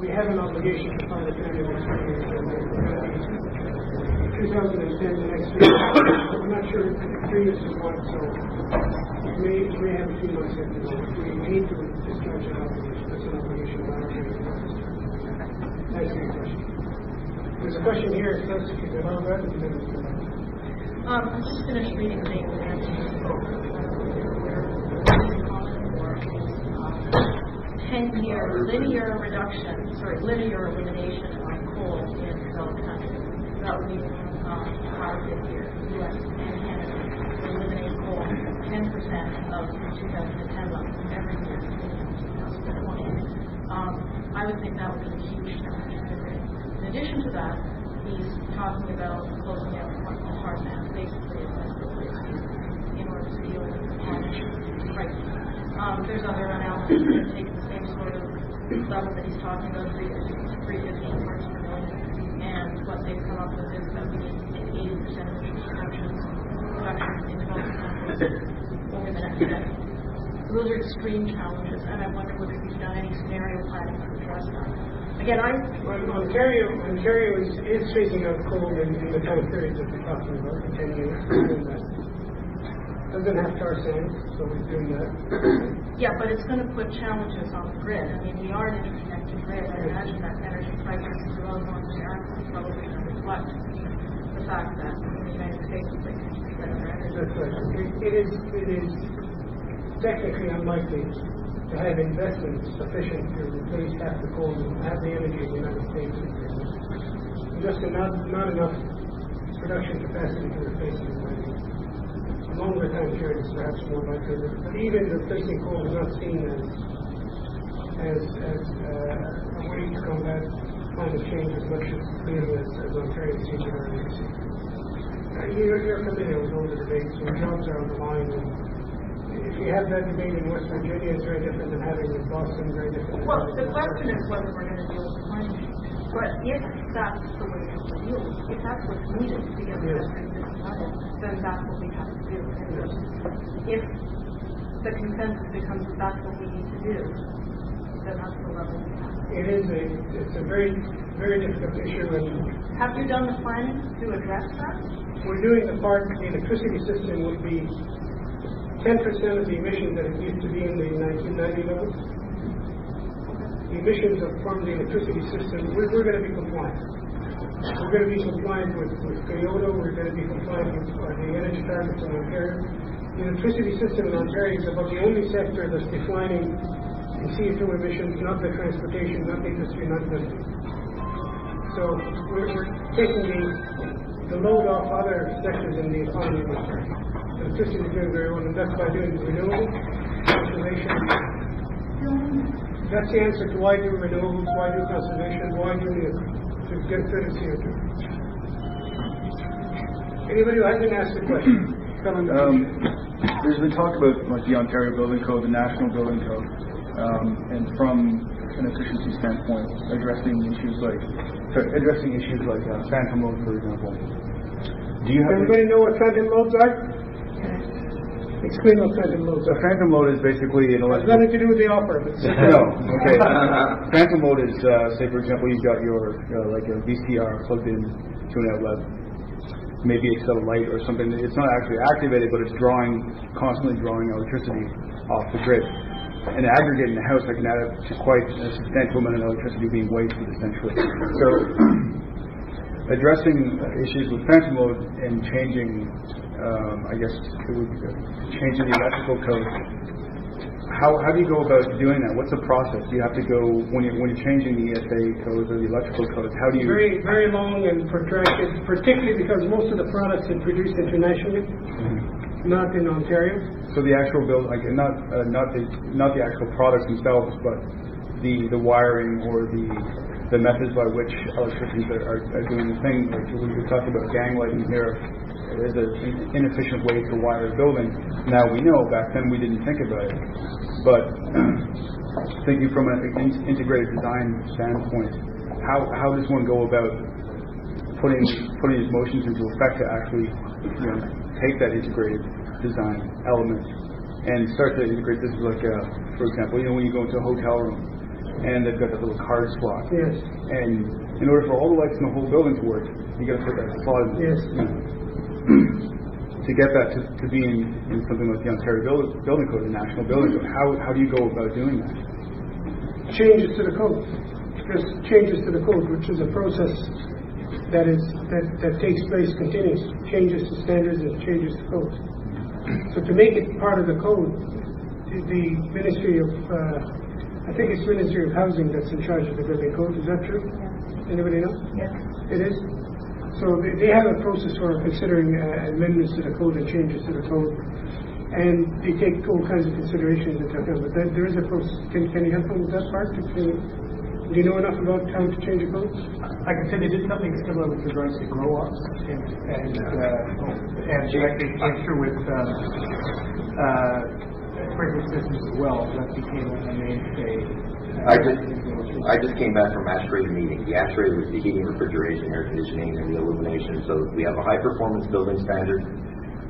we have an obligation to find a tentative experience. 2010, the next year. I'm not sure if 3 years is what, so we may have a few months yet to go. We need to discharge that obligation. That's an obligation of ours. Thanks for your question. There's a question here. It says if you can allow that. I just finished reading the answer. 10-year linear elimination of coal in developed countries. That would mean target here, the U.S. and Canada will eliminate coal 10% of the 2010 levels every year in 2020. I would think that would be a huge challenge. In addition to that, he's talking about closing out the hard mass, basically, in order to deal with the climate crisis. There's other analysis that take the same sort of level that he's talking about, 315 parts per million, and what they've come up with is that we need 80% of reduction in developing countries over the next decade. Those are extreme challenges, and I wonder whether you've done any scenario planning to address that. Again, Ontario is phasing out coal in the time period that we're talking about, the 10 years. Doesn't have tar sands, so we're doing that. Yeah, but it's going to put challenges on the grid. I mean, we are an interconnected grid. I imagine that energy prices throughout North America is probably going to reflect the fact that in the United States it's like 50% of their energy. That's right. It is technically unlikely to have investment sufficient to replace half the coal and have the energy of the United States. Just not enough production capacity to replace it. Longer time period is perhaps more likely, but even replacing coal is not seen as a way to combat climate change as much as clearly as Ontario sees it already. You're familiar with all the debates where jobs are on the line. And if you have that debate in West Virginia, it's very different than having it in Boston, very different. Well, the question is whether we're going to deal with climate change. But if that's the way we have to deal with it, if that's what's needed to get the country to this, then that's what we have to do. If the consensus becomes that that's what we need to do, then that's the level we have. It's a very, very difficult issue. And have you done the planning to address that? We're doing the part. The electricity system would be 10% of the emissions that it used to be in the 1990 levels. The emissions from the electricity system, we're going to be compliant. We're going to be compliant with Kyoto. We're going to be compliant with the energy targets in Ontario. The electricity system in Ontario is about the only sector that's declining in CO2 emissions, not the transportation, not the industry, not business. So we're taking the load off other sectors in the economy. Electricity is doing very well, and that's by doing renewable conservation. That's the answer to why do renewables, why do conservation, why do it to get rid of CO2. Anybody who hasn't asked a question? There's been talk about like the Ontario Building Code, the National Building Code, and from an efficiency standpoint, addressing issues like phantom load, for example. Do you have everybody know what phantom loads are? Explain what phantom loads are. Phantom load is basically an electrical... It has nothing to do with the offer. No, okay. Phantom load is, say for example, you've got your like a VCR plugged in to an outlet, maybe it's a light or something. It's not actually activated, but it's constantly drawing electricity off the grid. An aggregate in the house that can add up to quite a substantial amount of electricity being wasted, essentially. So, addressing issues with phantom load and changing, I guess it would be changing the electrical code. How do you go about doing that? What's the process? Do you have to go when you're changing the ESA codes or the electrical codes? How do you? Very, very long and protracted, particularly because most of the products are produced internationally, not in Ontario. So the actual build, like not the actual products themselves, but the wiring or the methods by which electricians are doing the thing. Like we were talking about gang lighting here. There's an inefficient way to wire a building. Now we know. Back then we didn't think about it. But thinking from an integrated design standpoint, how does one go about putting these motions into effect to actually take that integrated design element and start to integrate this? Like for example, when you go into a hotel room, and they've got that little card slot. Yes. And in order for all the lights in the whole building to work, you got to put that slot in. Yes. To get that to be in something like the Ontario Building Code, the National Building Code, how do you go about doing that? Changes to the code. Just changes to the code, which is a process that takes place continuously. Changes to standards and changes to codes. So to make it part of the code, the Ministry of, I think it's Ministry of Housing that's in charge of the building code. Is that true? Anybody know? Yes. It is? So they have a process for considering amendments to the code and changes to the code, and they take all kinds of considerations into account. But there is a process. Can you help them with that part? Do you know enough about how to change a code? I can say they did something similar with regards to grow-ups, and I'm sure with sprinkler systems as well. That became a mainstay. I just came back from ASHRAE meeting. The ASHRAE was the heating, refrigeration, air conditioning, and the illumination. So we have a high-performance building standard.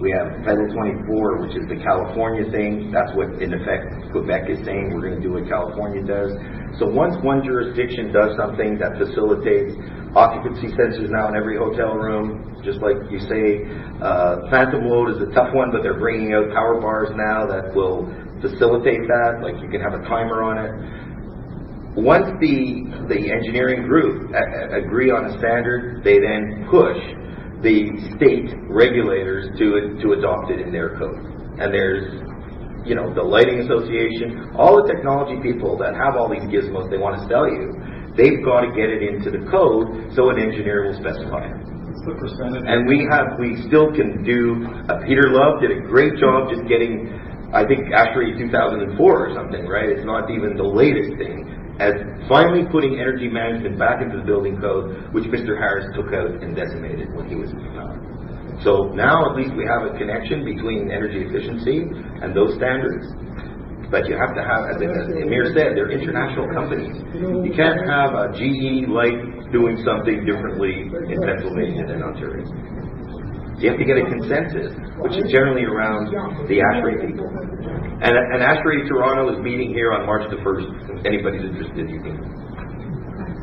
We have Title 24, which is the California thing. That's what, in effect, Quebec is saying. We're going to do what California does. So once one jurisdiction does something that facilitates occupancy sensors now in every hotel room, just like you say, phantom load is a tough one, but they're bringing out power bars now that will facilitate that. Like you can have a timer on it. Once the engineering group agree on a standard, they then push the state regulators to adopt it in their code. And there's, the Lighting Association, all the technology people that have all these gizmos they want to sell you, they've got to get it into the code so an engineer will specify it. What's the percentage? And we still can do, Peter Love did a great job just getting, I think, ASHRAE 2004 or something, right? It's not even the latest thing. As finally putting energy management back into the building code, which Mr. Harris took out and decimated when he was in power. So now at least we have a connection between energy efficiency and those standards. But you have to have, as Amir said, they're international companies. You can't have a GE like doing something differently in Pennsylvania than Ontario. You have to get a consensus, which is generally around the ASHRAE people. And ASHRAE Toronto is meeting here on March the 1st. If anybody's interested, you can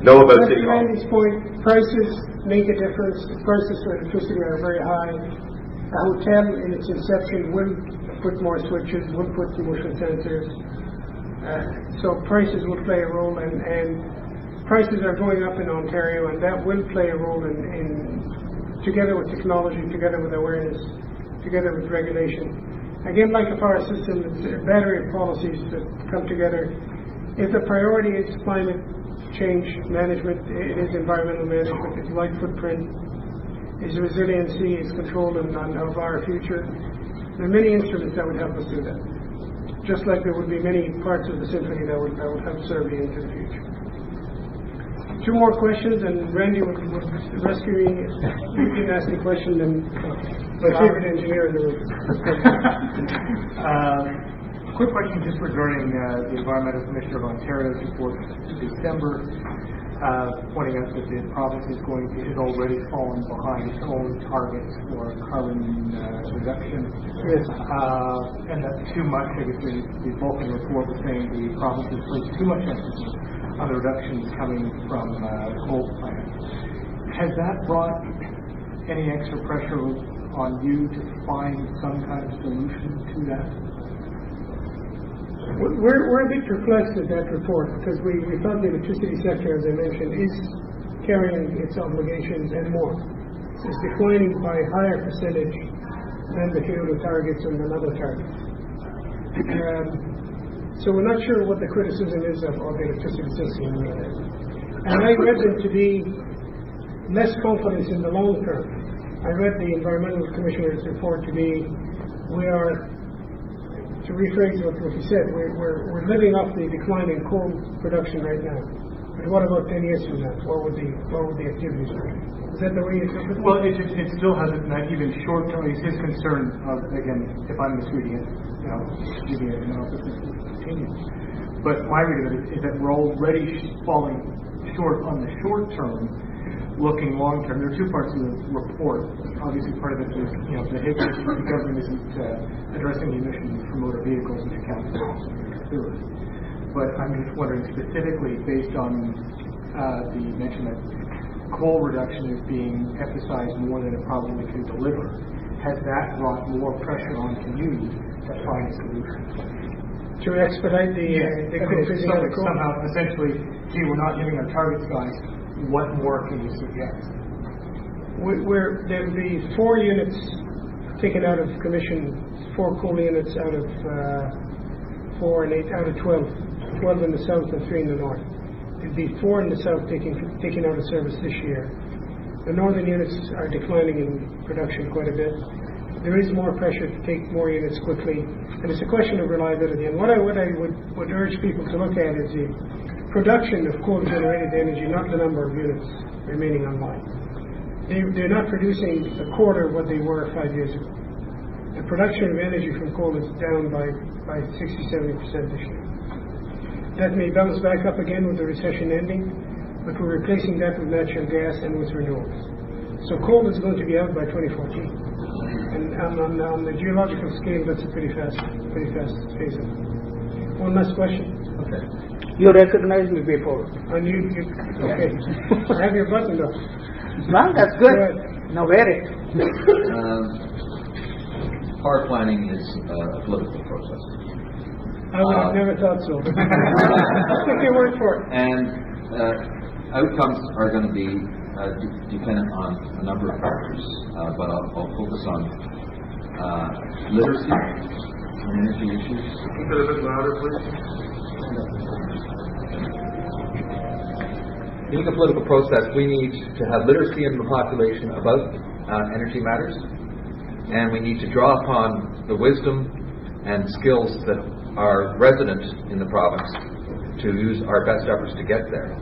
know about City Hall. Randy's point, prices make a difference. The prices for electricity are very high. A hotel in its inception will put more switches, will put motion sensors. So prices will play a role, and prices are going up in Ontario, and that will play a role in together with technology, together with awareness, together with regulation. Again, like a power system, it's a battery of policies that come together. If the priority is climate change management, it is environmental management, it's light footprint, is resiliency, is control of our future. There are many instruments that would help us do that. Just like there would be many parts of the symphony that would help serve you into the future. Two more questions, and Randy would rescue me. You can ask the question, and my favorite engineer in the room. Quick question just regarding the Environmental Commissioner of Ontario's report in December, pointing out that the province has already fallen behind its own targets for carbon reduction. Yes. And that's too much. I guess the Vulcan report was saying the province has placed too much emphasis on the reductions coming from coal plants. Has that brought any extra pressure on you to find some kind of solution to that? We're a bit perplexed at that report because we thought the electricity sector, as I mentioned, is carrying its obligations and more. It's declining by a higher percentage than the Kyoto targets and another targets. So we're not sure what the criticism is of the electricity system. And I read them to be less confidence in the long term. I read the Environmental Commissioner's report to be, we are, to rephrase what he said, we're living off the decline in coal production right now. But what about 10 years from now? What would the activities be? Is that the way you think of it? Well, it still hasn't, not even short term. It's his concern of, again, if I'm misreading it, giving it an opinion. But my reading of it is that we're already falling short on the short term, looking long term. There are two parts of the report. Obviously, part of it is, the hit the government isn't addressing the emissions from motor vehicles, which accounts for clearly. but I'm just wondering specifically based on the mention that coal reduction is being emphasized more than it probably can deliver. Has that brought more pressure on communities to find a solution? To expedite the phasing out of coal? Somehow, essentially, gee, we're not hitting our targets, guys. What more can you suggest? There'll be 4 units taken out of commission, 4 coal units out of 4 and 8 out of 12. 12 in the south and 3 in the north. It'd be 4 in the south taken out of service this year. The northern units are declining in production quite a bit. There is more pressure to take more units quickly, and it's a question of reliability. And what I would urge people to look at is the production of coal-generated energy, not the number of units remaining online. They're not producing a quarter of what they were 5 years ago. The production of energy from coal is down by 60-70% this year. That may bounce back up again with the recession ending, but we're replacing that with natural gas and with renewables. So coal is going to be out by 2014. And on the geological scale, that's a pretty fast phase up. One last question. Okay. You recognized me before. And you okay. I have your button though. Well, that's good. Now wear it. Power planning is a political process. I would have never thought so. I'll take your word for it. And outcomes are going to be dependent on a number of factors, but I'll focus on literacy and energy issues. Keep it a bit louder, please. Being a political process, we need to have literacy in the population about energy matters, and we need to draw upon the wisdom and skills that are resident in the province to use our best efforts to get there.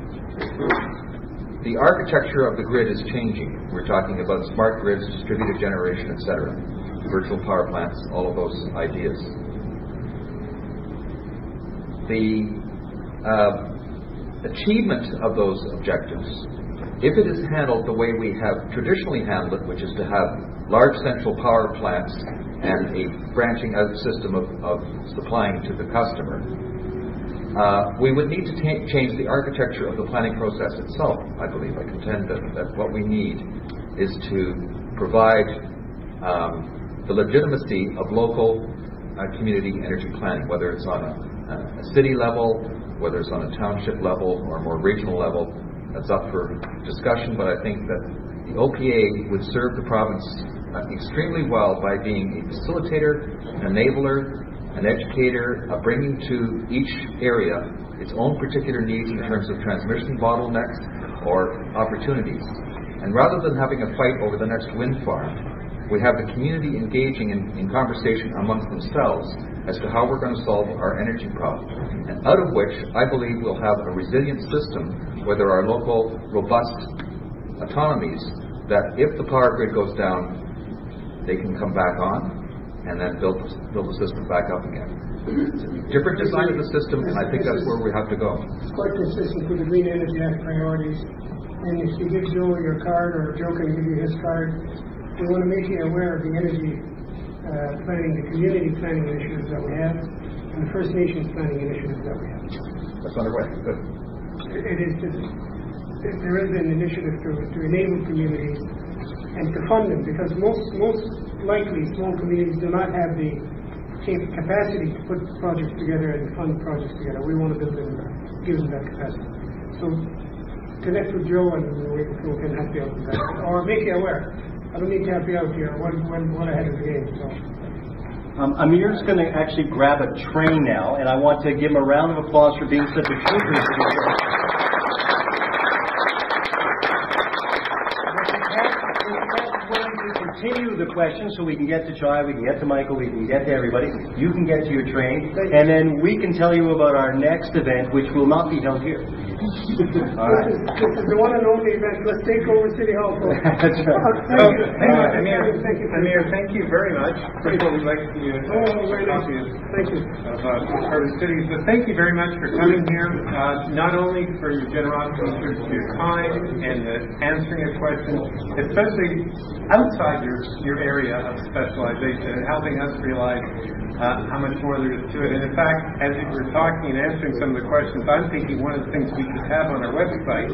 The architecture of the grid is changing. We're talking about smart grids, distributed generation, etc., virtual power plants, all of those ideas. The achievement of those objectives, if it is handled the way we have traditionally handled it, which is to have large central power plants and a branching out system of supplying to the customer, we would need to change the architecture of the planning process itself, I believe. I contend that what we need is to provide the legitimacy of local community energy planning, whether it's on a city level, whether it's on a township level or a more regional level. That's up for discussion, but I think that the OPA would serve the province extremely well by being a facilitator, an enabler, an educator, bringing to each area its own particular needs in terms of transmission bottlenecks or opportunities. And rather than having a fight over the next wind farm, we have the community engaging in conversation amongst themselves as to how we're going to solve our energy problem. And out of which, I believe we'll have a resilient system where there are local, robust autonomies that if the power grid goes down, they can come back on and then build the system back up again. It's a different design of the system, and I think that's where we have to go. It's quite consistent with the Green Energy Act priorities. And if you give Joe your card, or Joe can give you his card, we want to make you aware of the energy planning, the community planning initiatives that we have, and the First Nations planning initiatives that we have. That's underway. Good. There is an initiative to enable communities and to fund them, because most likely small communities do not have the capacity to put projects together and fund projects together. We want to build them, give them that capacity. So connect with Joe and we can help you out with that, or make you aware. I don't need to help you out here. One ahead of the game. So. Amir's going to actually grab a tray now, and I want to give him a round of applause for being such a true person. Continue the questions so we can get to Chai, we can get to Michael, we can get to everybody. You can get to your train, and then we can tell you about our next event, which will not be held here. This is the one and only event. Let's take over City Hall. That's right. Amir, thank you very much. First of all, we'd like to give you very nice. Thank you. Part of the city. But thank you very much for coming here, not only for your generosity for your time and answering your questions, especially outside your area of specialization and helping us realize how much more there is to it. And in fact, as you were talking and answering some of the questions, I'm thinking one of the things we could have on our website